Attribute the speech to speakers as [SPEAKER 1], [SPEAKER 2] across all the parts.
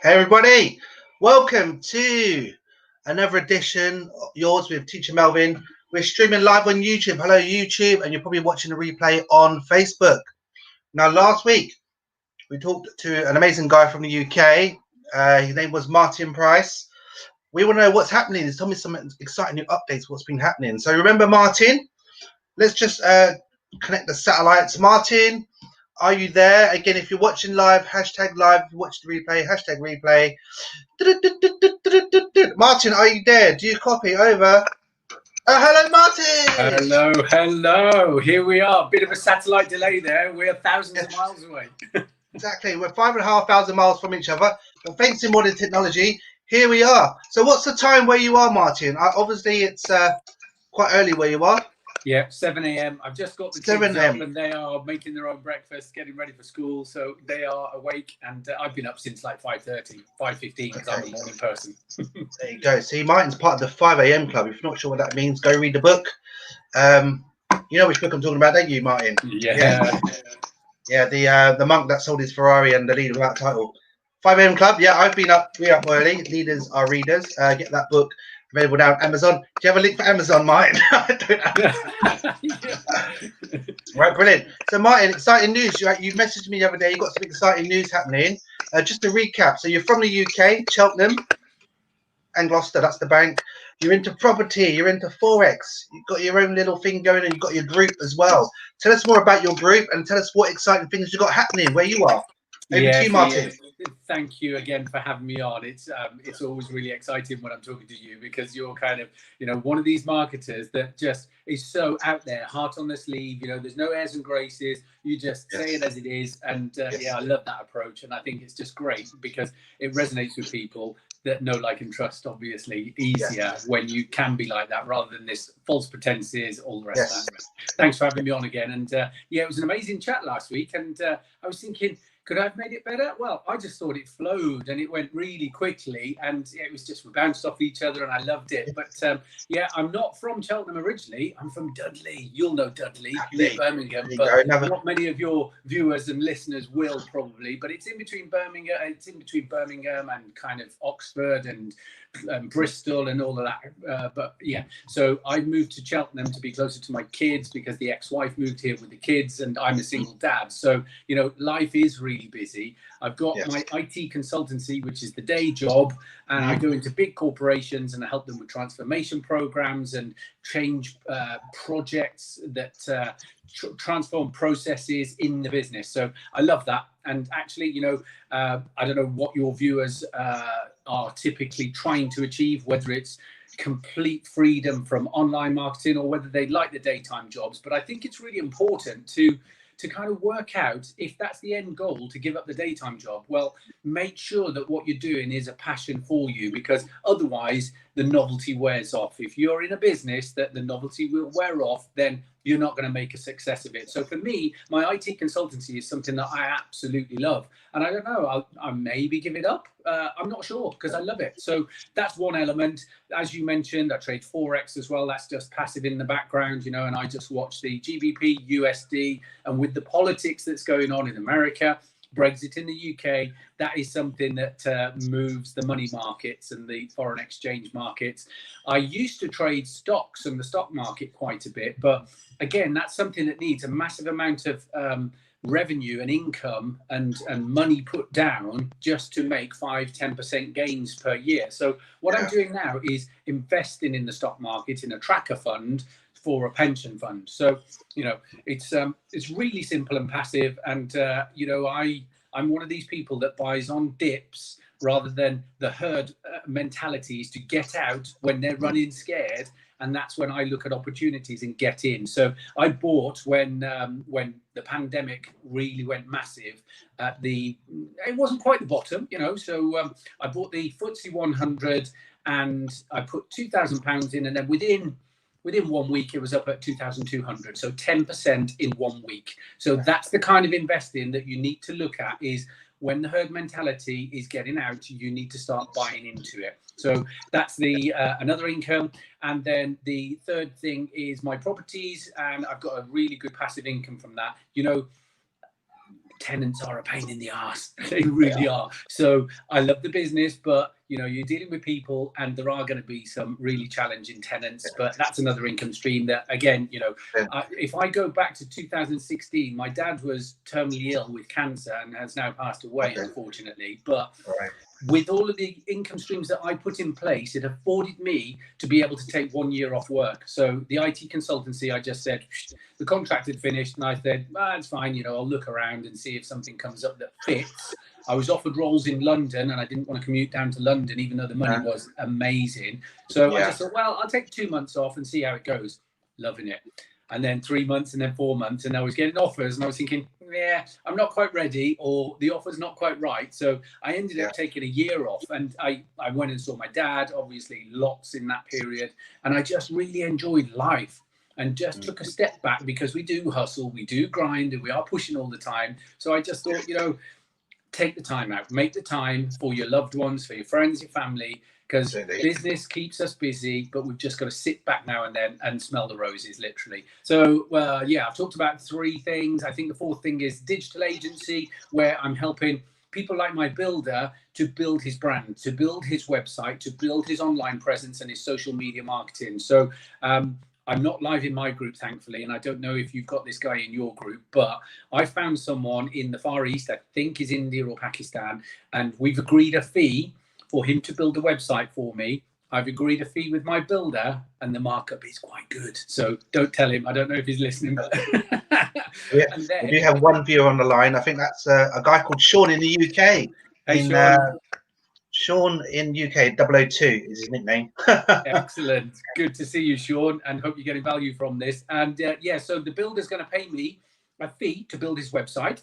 [SPEAKER 1] Hey everybody, welcome to another edition of yours with Teacher Melvin. We're streaming live on YouTube. Hello YouTube, and you're probably watching the replay on Facebook. Now last week we talked to an amazing guy from the UK. His name was Martin Price. We want to know what's happening. He's told me some exciting new updates, what's been happening. So remember Martin, let's just connect the satellites. Martin, are you there? Again, if you're watching live, hashtag live. If you watch the replay, hashtag replay. Martin, are you there? Do you copy? Over. Hello, Martin.
[SPEAKER 2] Hello. Here we are. Bit of a satellite delay there. We're thousands of miles away.
[SPEAKER 1] Exactly. We're 5,500 miles from each other. But thanks to modern technology, here we are. So what's the time where you are, Martin? Obviously, it's quite early where you are.
[SPEAKER 2] Yeah, 7 a.m. I've just got the kids up and they are making their own breakfast, getting ready for school. So they are awake and I've been up since like 5:30, 5:15 because I'm a morning person.
[SPEAKER 1] There you go. See, Martin's part of the 5 a.m. club. If you're not sure what that means, go read the book. You know which book I'm talking about, don't you, Martin?
[SPEAKER 2] Yeah.
[SPEAKER 1] The monk that sold his Ferrari and the leader without title. 5 a.m. club. Yeah, I've been up. We're up early. Leaders are readers. Get that book available now on Amazon. Do you have a link for Amazon, Martin? I don't have. Right, brilliant. So, Martin, exciting news. You messaged me the other day. You got some exciting news happening. Just to recap. So, you're from the UK, Cheltenham and Gloucester. That's the bank. You're into property. You're into Forex. You've got your own little thing going, and you've got your group as well. Tell us more about your group and tell us what exciting things you got happening where you are. Over to you, Martin.
[SPEAKER 2] Thank you again for having me on. It's always really exciting when I'm talking to you because you're kind of, one of these marketers that just is so out there, heart on the sleeve. There's no airs and graces. You just say it as it is. And I love that approach. And I think it's just great because it resonates with people that know, like, and trust, obviously, easier when you can be like that rather than this false pretenses, all the rest of that. Thanks for having me on again. And it was an amazing chat last week. And I was thinking, could I have made it better? Well, I just thought it flowed and it went really quickly and it was just, we bounced off each other and I loved it. But I'm not from Cheltenham originally. I'm from Dudley. You'll know Dudley, near Birmingham, but not many of your viewers and listeners will probably. But it's in between Birmingham. It's in between Birmingham and kind of Oxford and Bristol and all of that. So I moved to Cheltenham to be closer to my kids because the ex-wife moved here with the kids and I'm a single dad. So, life is really busy. I've got my IT consultancy, which is the day job, and I go into big corporations and I help them with transformation programs and change projects that transform processes in the business. So I love that. And actually, I don't know what your viewers are typically trying to achieve, whether it's complete freedom from online marketing or whether they like the daytime jobs. But I think it's really important to kind of work out if that's the end goal, to give up the daytime job. Well, make sure that what you're doing is a passion for you, because otherwise the novelty wears off. If you're in a business that the novelty will wear off, then you're not going to make a success of it. So for me, my IT consultancy is something that I absolutely love. And I don't know, I'll maybe give it up. I'm not sure because I love it. So that's one element. As you mentioned, I trade Forex as well. That's just passive in the background, and I just watch the GBP, USD, and with the politics that's going on in America, Brexit in the UK, that is something that moves the money markets and the foreign exchange markets. I used to trade stocks and the stock market quite a bit, but again, that's something that needs a massive amount of revenue and income and money put down just to make 5-10% gains per year. So what I'm doing now is investing in the stock market in a tracker fund for a pension fund. So it's really simple and passive, and I'm one of these people that buys on dips rather than the herd mentality is to get out when they're running scared, and that's when I look at opportunities and get in. So I bought when the pandemic really went massive it wasn't quite the bottom, so I bought the FTSE 100 and I put £2,000 in, and then within 1 week, it was up at 2,200. So 10% in 1 week. So that's the kind of investing that you need to look at, is when the herd mentality is getting out, you need to start buying into it. So that's the another income. And then the third thing is my properties. And I've got a really good passive income from that. tenants are a pain in the ass. They really are. So I love the business, but you know, you're dealing with people, and there are going to be some really challenging tenants. But that's another income stream that, again, you know, if I go back to 2016, my dad was terminally ill with cancer and has now passed away, unfortunately. But with all of the income streams that I put in place, it afforded me to be able to take 1 year off work. So the IT consultancy, I just said, the contract had finished, and I said, it's fine, you know, I'll look around and see if something comes up that fits. I was offered roles in London, and I didn't want to commute down to London, even though the money was amazing. So I just thought, well, I'll take 2 months off and see how it goes. Loving it. And then 3 months, and then 4 months, and I was getting offers, and I was thinking, I'm not quite ready, or the offer's not quite right. So I ended up taking a year off, and I went and saw my dad, obviously lots in that period, and I just really enjoyed life and just took a step back, because we do hustle, we do grind, and we are pushing all the time. So I just thought, you know, take the time out, make the time for your loved ones, for your friends, your family, because business keeps us busy, but we've just got to sit back now and then and smell the roses, literally. So, I've talked about 3 things. I think the 4th thing is digital agency, where I'm helping people like my builder to build his brand, to build his website, to build his online presence and his social media marketing. So I'm not live in my group, thankfully, and I don't know if you've got this guy in your group, but I found someone in the Far East, I think is India or Pakistan, and we've agreed a fee for him to build a website for me. I've agreed a fee with my builder, and the markup is quite good. So don't tell him. I don't know if he's listening. But
[SPEAKER 1] and then, we have one viewer on the line. I think that's a guy called Sean in the UK.
[SPEAKER 2] Hey, Sean.
[SPEAKER 1] Sean in UK, 002 is his nickname.
[SPEAKER 2] Excellent. Good to see you, Sean, and hope you're getting value from this. And so the builder's going to pay me a fee to build his website.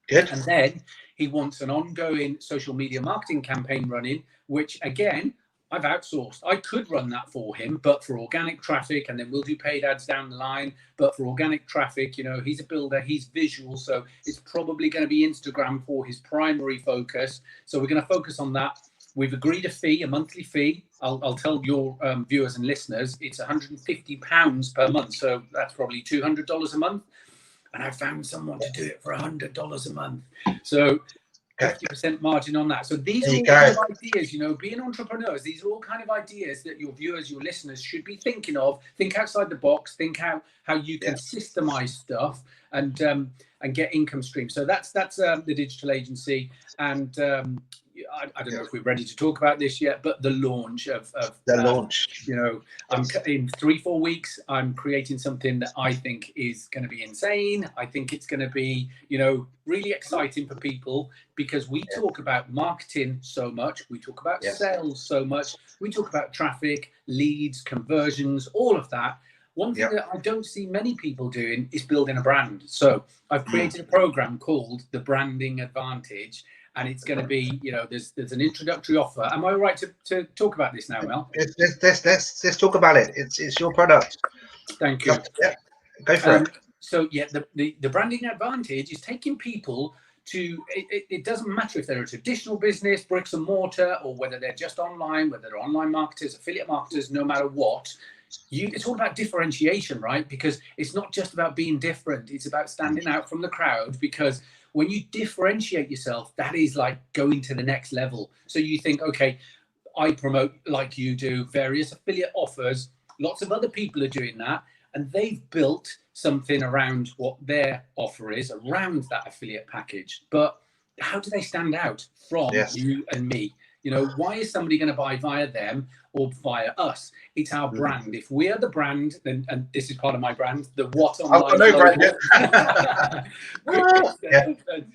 [SPEAKER 1] Good.
[SPEAKER 2] And then he wants an ongoing social media marketing campaign running, which, again, I've outsourced. I could run that for him, but for organic traffic, and then we'll do paid ads down the line. But for organic traffic, you know, he's a builder, he's visual, so it's probably going to be Instagram for his primary focus. So we're going to focus on that. We've agreed a fee, a monthly fee. I'll tell your viewers and listeners, it's £150 per month. So that's probably $200 a month. And I found someone to do it for $100 a month. So 50% margin on that. So these are all kind of ideas, you know, being entrepreneurs, these are all kind of ideas that your viewers, your listeners should be thinking of. Think outside the box, think how you can systemize stuff and get income streams. So that's the digital agency. And I don't know if we're ready to talk about this yet, but the launch of launch, you know, I'm in 3-4 weeks, I'm creating something that I think is going to be insane. I think it's going to be, you know, really exciting for people, because we talk about marketing so much. We talk about sales so much. We talk about traffic, leads, conversions, all of that. One thing that I don't see many people doing is building a brand. So I've created a program called the Branding Advantage. And it's going to be, you know, there's an introductory offer. Am I all right to talk about this now, Mel?
[SPEAKER 1] Let's talk about it. It's your product.
[SPEAKER 2] Thank you.
[SPEAKER 1] Yeah, go for it.
[SPEAKER 2] So the Branding Advantage is taking people to. It doesn't matter if they're a traditional business, bricks and mortar, or whether they're just online, whether they're online marketers, affiliate marketers, no matter what. It's all about differentiation, right? Because it's not just about being different. It's about standing out from the crowd, because when you differentiate yourself, that is like going to the next level. So you think, okay, I promote like you do, various affiliate offers. Lots of other people are doing that, and they've built something around what their offer is around that affiliate package. But how do they stand out from you and me? You know, why is somebody going to buy via them or via us? It's our brand. If we are the brand, then, and this is part of my brand, the What Online Global.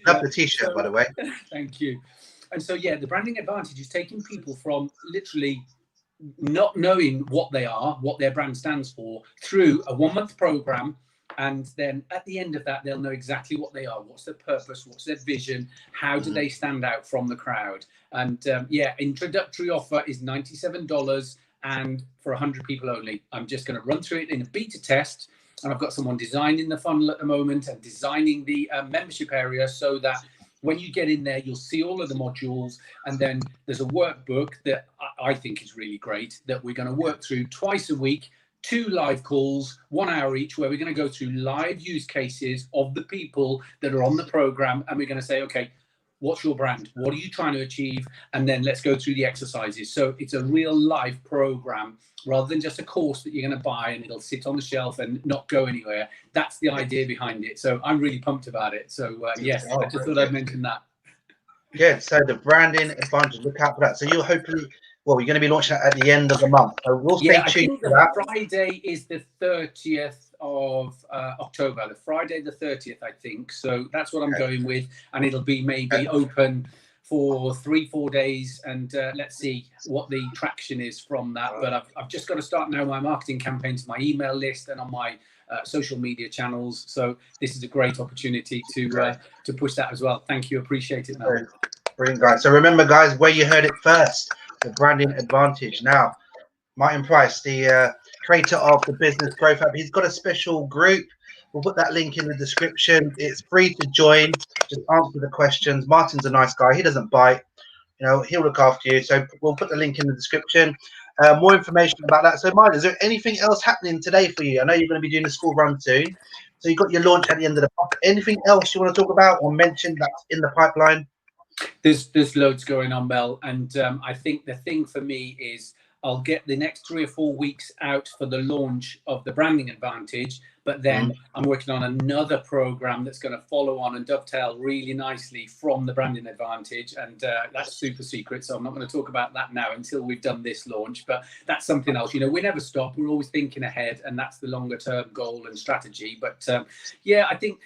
[SPEAKER 1] Love the t-shirt, by the way.
[SPEAKER 2] Thank you. And so, the Branding Advantage is taking people from literally not knowing what they are, what their brand stands for, through a 1-month program. And then at the end of that, they'll know exactly what they are. What's their purpose? What's their vision? How do they stand out from the crowd? And introductory offer is $97 and for 100 people only. I'm just going to run through it in a beta test. And I've got someone designing the funnel at the moment and designing the membership area, so that when you get in there, you'll see all of the modules. And then there's a workbook that I think is really great that we're going to work through twice a week, 2 live calls, 1 hour each, where we're going to go through live use cases of the people that are on the program. And we're going to say, okay, what's your brand? What are you trying to achieve? And then let's go through the exercises. So it's a real live program rather than just a course that you're going to buy and it'll sit on the shelf and not go anywhere. That's the idea behind it. So I'm really pumped about it. So yes, I just thought I'd mention that.
[SPEAKER 1] Good. So the branding advantage, look out for that. So you'll hopefully, well, you're going to be launching at the end of the month. So we'll stay tuned for that.
[SPEAKER 2] Friday is the 30th of October, the Friday the 30th, I think. So that's what I'm going with. And it'll be maybe open for 3-4 days. And let's see what the traction is from that. But I've just got to start now my marketing campaigns, my email list and on my social media channels. So this is a great opportunity to push that as well. Thank you. Appreciate it, Mel.
[SPEAKER 1] Brilliant, guys. So remember, guys, where you heard it first, the branding advantage. Now, Martin Price, the creator of the Business Growth Hub, he's got a special group. We'll put that link in the description. It's free to join. Just answer the questions. Martin's a nice guy. He doesn't bite. You know, he'll look after you. So we'll put the link in the description. More information about that. So, Martin, is there anything else happening today for you? I know you're going to be doing a school run soon. So you've got your launch at the end of the month. Anything else you want to talk about or mention that's in the pipeline?
[SPEAKER 2] There's loads going on, Mel, and I think the thing for me is I'll get the next 3 or 4 weeks out for the launch of the branding advantage, but then I'm working on another program that's going to follow on and dovetail really nicely from the branding advantage, and that's super secret, so I'm not going to talk about that now until we've done this launch. But that's something else. You know, we never stop. We're always thinking ahead, and that's the longer term goal and strategy. But yeah, I think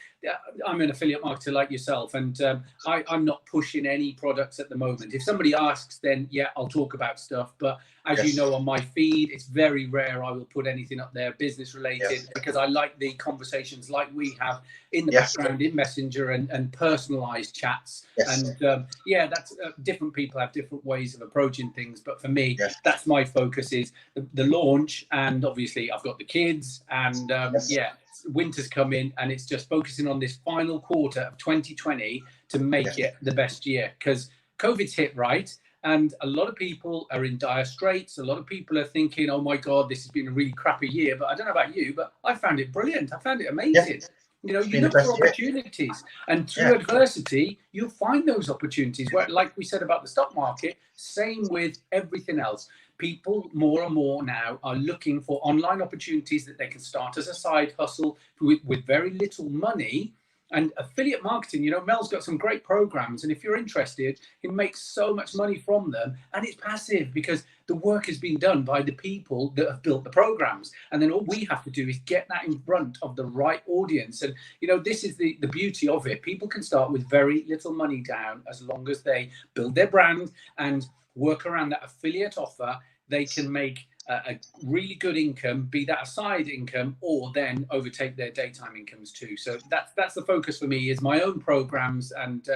[SPEAKER 2] I'm an affiliate marketer like yourself, and I'm not pushing any products at the moment. If somebody asks, then yeah, I'll talk about stuff. But as you know, on my feed, it's very rare I will put anything up there business related, because I like the conversations like we have in the background in Messenger and personalized chats. And yeah, that's different people have different ways of approaching things. But for me, that's my focus is the launch. And obviously I've got the kids and yeah, winter's come in, and it's just focusing on this final quarter of 2020 to make it the best year, because COVID's hit, right? And a lot of people are in dire straits. A lot of people are thinking, oh my God, this has been a really crappy year. But I don't know about you, but I found it brilliant. I found it amazing. You know, you look for opportunities, and through adversity, you'll find those opportunities. Where, like we said about the stock market, same with everything else. People more and more now are looking for online opportunities that they can start as a side hustle with very little money. And affiliate marketing, you know, Mel's got some great programs, and if you're interested, he makes so much money from them, and it's passive because the work has been done by the people that have built the programs. And then all we have to do is get that in front of the right audience. And, you know, this is the beauty of it. People can start with very little money down as long as they build their brand and work around that affiliate offer. They can make a really good income, be that a side income, or then overtake their daytime incomes too. So that's the focus for me, is my own programs. And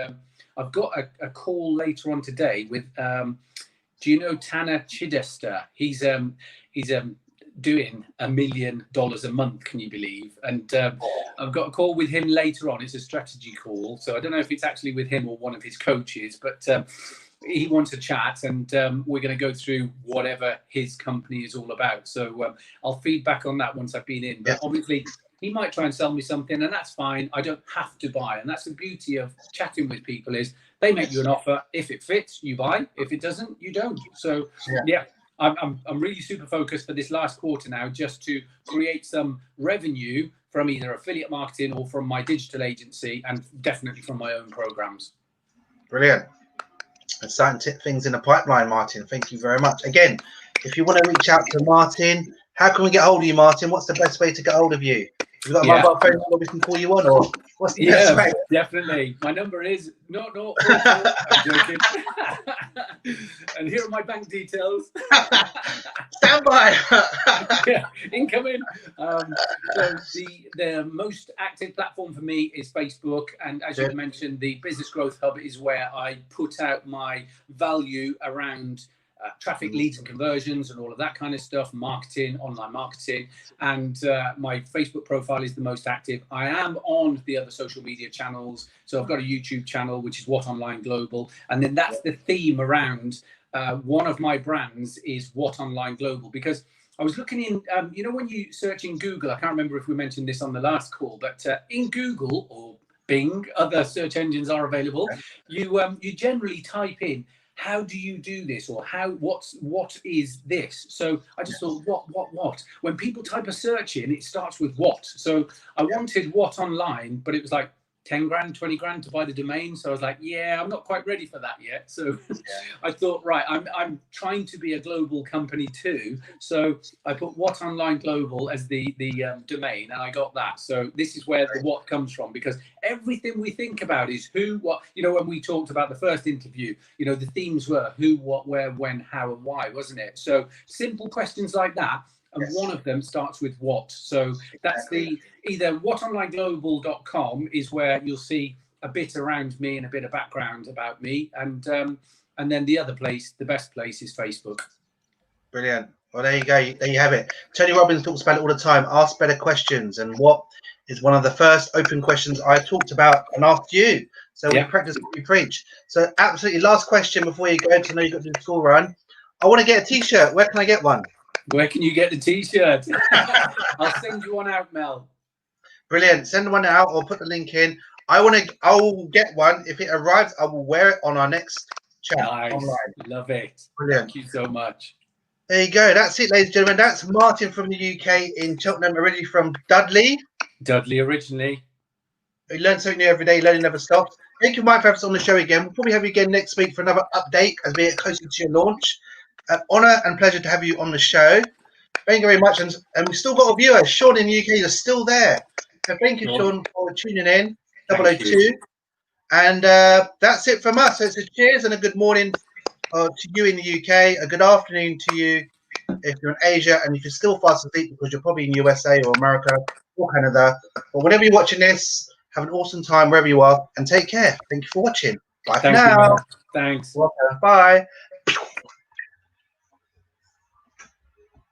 [SPEAKER 2] I've got a call later on today with, do you know Tanner Chidester? He's doing $1 million a month, can you believe? And I've got a call with him later on. It's a strategy call, so I don't know if it's actually with him or one of his coaches, but he wants to chat, and we're going to go through whatever his company is all about. So I'll feed back on that once I've been in. But obviously, he might try and sell me something, and that's fine. I don't have to buy. And that's the beauty of chatting with people, is they make you an offer. If it fits, you buy. If it doesn't, you don't. So yeah, I'm really super focused for this last quarter now, just to create some revenue from either affiliate marketing or from my digital agency, and definitely from my own programs.
[SPEAKER 1] Brilliant. Exciting things in the pipeline, Martin. Thank you very much. Again, if you want to reach out to Martin, how can we get hold of you, Martin? What's the best way to get hold of you? You've got a mobile phone number we can call you on, or what's the best way?
[SPEAKER 2] Definitely. My number is I'm joking. And here are my bank details.
[SPEAKER 1] Stand by.
[SPEAKER 2] Incoming. So the most active platform for me is Facebook, and as you mentioned, the Business Growth Hub is where I put out my value around traffic, leads and conversions and all of that kind of stuff, marketing, online marketing. And my Facebook profile is the most active. I am on the other social media channels. So I've got a YouTube channel, which is What Online Global. And then that's the theme around one of my brands is What Online Global, because I was looking in, you know, when you search in Google, I can't remember if we mentioned this on the last call, but in Google or Bing, other search engines are available. You generally type in, how do you do this, or what is this? So I just thought, what? When people type a search in, it starts with what. So I wanted what online, but it was like 10 grand, 20 grand to buy the domain. So I was like, yeah, I'm not quite ready for that yet. So I thought, right, I'm trying to be a global company too. So I put What Online Global as the domain, and I got that. So this is where the what comes from, because everything we think about is who, what, you know, when we talked about the first interview, you know, the themes were who, what, where, when, how, and why, wasn't it? So simple questions like that. And one of them starts with what. So that's the either whatonlineglobal.com is where you'll see a bit around me and a bit of background about me. And then the other place, the best place, is Facebook.
[SPEAKER 1] Brilliant. Well, there you go. There you have it. Tony Robbins talks about it all the time. Ask better questions. And what is one of the first open questions I talked about and asked you. So we practice what we preach. So absolutely last question before you go, to know you've got to do the school run. I want to get a T-shirt. Where can I get one?
[SPEAKER 2] Where can you get the T-shirt? I'll send you one out, Mel.
[SPEAKER 1] Brilliant. Send one out or put the link in. I will get one. If it arrives, I will wear it on our next chat.
[SPEAKER 2] Nice.
[SPEAKER 1] Online.
[SPEAKER 2] Love it.
[SPEAKER 1] Brilliant.
[SPEAKER 2] Thank you so much.
[SPEAKER 1] There you go. That's it, ladies and gentlemen. That's Martin from the UK in Cheltenham, originally from Dudley.
[SPEAKER 2] Dudley originally.
[SPEAKER 1] We learn something new every day. Learning never stops. Thank you, Mike, for having us on the show again. We'll probably have you again next week for another update as we get closer to your launch. An honour and pleasure to have you on the show. Thank you very much. And we've still got a viewer. Sean in the UK is still there. So thank you, Sean, for tuning in. 002. And that's it from us. So it's a cheers and a good morning to you in the UK. A good afternoon to you if you're in Asia. And if you're still fast asleep because you're probably in USA or America or Canada. But whenever you're watching this, have an awesome time wherever you are. And take care. Thank you for watching. Bye for now.
[SPEAKER 2] Thanks.
[SPEAKER 1] Welcome. Bye.